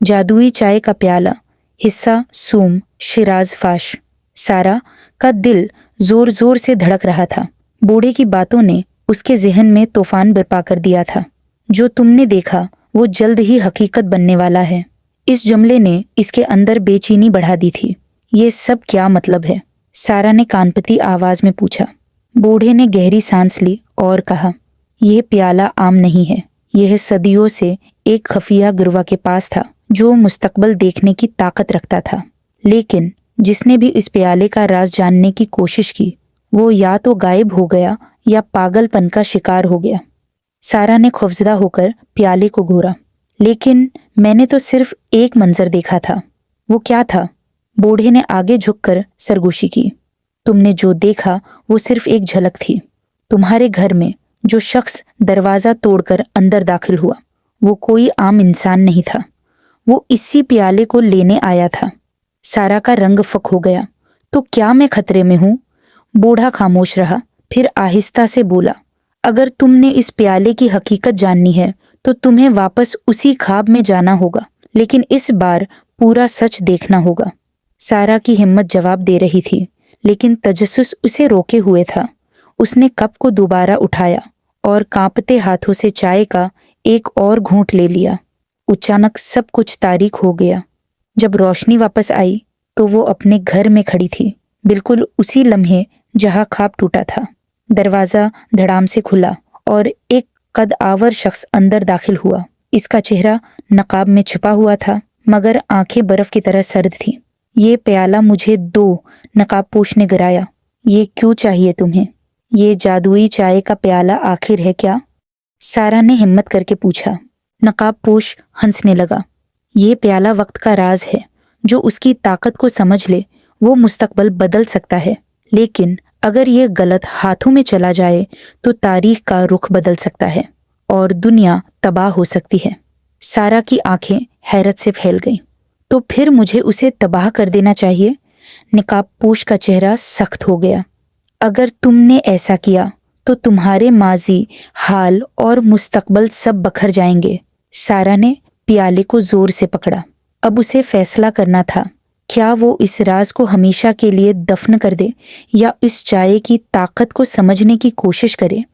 जादुई चाय का प्याला, हिस्सा सूम शिराज फाश। सारा का दिल जोर जोर से धड़क रहा था। बूढ़े की बातों ने उसके जहन में तूफान बर्पा कर दिया था। जो तुमने देखा वो जल्द ही हकीकत बनने वाला है। इस जुमले ने इसके अंदर बेचैनी बढ़ा दी थी। ये सब क्या मतलब है? सारा ने कांपती आवाज में पूछा। बूढ़े ने गहरी सांस ली और कहा, यह प्याला आम नहीं है। यह सदियों से एक खफिया गुरवा के पास था जो मुस्तकबल देखने की ताकत रखता था। लेकिन जिसने भी इस प्याले का राज जानने की कोशिश की वो या तो गायब हो गया या पागलपन का शिकार हो गया। सारा ने खौफजदा होकर प्याले को घूरा। लेकिन मैंने तो सिर्फ एक मंजर देखा था। वो क्या था? बूढ़े ने आगे झुककर सरगोशी की। तुमने जो देखा वो सिर्फ एक झलक थी। तुम्हारे घर में जो शख्स दरवाजा तोड़कर अंदर दाखिल हुआ वो कोई आम इंसान नहीं था। वो इसी प्याले को लेने आया था। सारा का रंग फक हो गया। तो क्या मैं खतरे में हूं? बूढ़ा खामोश रहा, फिर आहिस्ता से बोला, अगर तुमने इस प्याले की हकीकत जाननी है तो तुम्हें वापस उसी ख्वाब में जाना होगा, लेकिन इस बार पूरा सच देखना होगा। सारा की हिम्मत जवाब दे रही थी, लेकिन तजस्सुस उसे रोके हुए था। उसने कप को दोबारा उठाया और कांपते हाथों से चाय का एक और घूंट ले लिया। अचानक सब कुछ तारीक हो गया। जब रोशनी वापस आई तो वो अपने घर में खड़ी थी, बिल्कुल उसी लम्हे जहां ख्वाब टूटा था। दरवाजा धड़ाम से खुला और एक कद आवर शख्स अंदर दाखिल हुआ। इसका चेहरा नकाब में छुपा हुआ था, मगर आंखें बर्फ की तरह सर्द थीं। ये प्याला मुझे दो, नकाबपोश ने गिराया। ये क्यों चाहिए तुम्हें? ये जादुई चाय का प्याला आखिर है क्या? सारा ने हिम्मत करके पूछा। नकाबपोश हंसने लगा। ये प्याला वक्त का राज है। जो उसकी ताकत को समझ ले वो मुस्तकबल बदल सकता है, लेकिन अगर ये गलत हाथों में चला जाए तो तारीख का रुख बदल सकता है और दुनिया तबाह हो सकती है। सारा की आंखें हैरत से फैल गईं। तो फिर मुझे उसे तबाह कर देना चाहिए? निकाबपोश का चेहरा सख्त हो गया। अगर तुमने ऐसा किया तो तुम्हारे माजी, हाल और मुस्तकबल सब बखर जाएंगे। सारा ने प्याले को जोर से पकड़ा। अब उसे फैसला करना था, क्या वो इस राज को हमेशा के लिए दफन कर दे या इस चाय की ताकत को समझने की कोशिश करे।